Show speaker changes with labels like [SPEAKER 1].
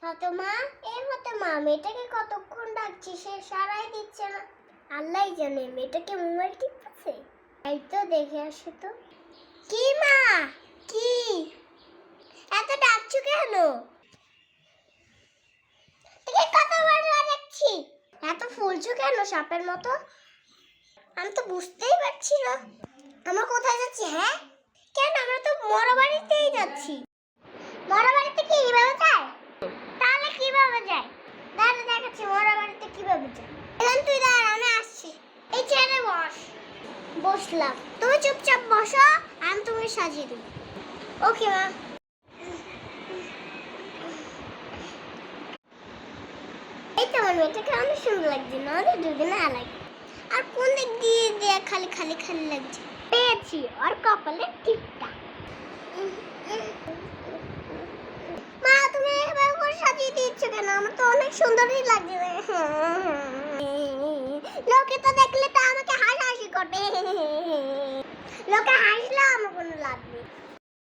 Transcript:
[SPEAKER 1] ফাতেমা, এই ফাতেমা, মেয়েটাকে কতক্ষণ ডাকছি, সে সারাই দিচ্ছে না। আল্লাহই জানে মেয়েটাকে মোবাইল টিপতেছে। এই তো দেখে আসে তো। কি মা, কি এত ডাকছো কেন? তোকে কতবার ডাকছি, এত ফুলছো কেন সাপের মতো? আমি তো বুঝতেই পারছি না আমরা কোথায় যাচ্ছি। হ্যাঁ কেন, আমরা তো মরাবাড়িতেই যাচ্ছি। মরাবাড়িতে কি এইভাবে যায়? তাহলে কিভাবে যায়? দাঁড়া দেখাচ্ছি মরাবাড়িতে কিভাবে যায়। এখন তুই দাঁড়া, আমি আসছি। এই চেয়ারে বস। বসলাম, তুমি চুপচাপ বসো, আমি তুমি সাজিয়ে দেব। ওকে মা। এই তো আমার মেয়েটাকে অনেক সুন্দর লাগছে না? দুদিনে লাগে। আর কোন দিক দিয়ে দিয়ে খালি খালি খালি লাগছে। পেয়েছি, আর কপালে টিপটা। মা তুমি এভাবে করে সাজিয়ে দিচ্ছ কেন? আমার তো অনেক সুন্দরই লাগছে। লোকে তো দেখলে তো আমাকে হাসাহাসি করবে। লোকে হাসলে আমার কোনো লাভ নেই।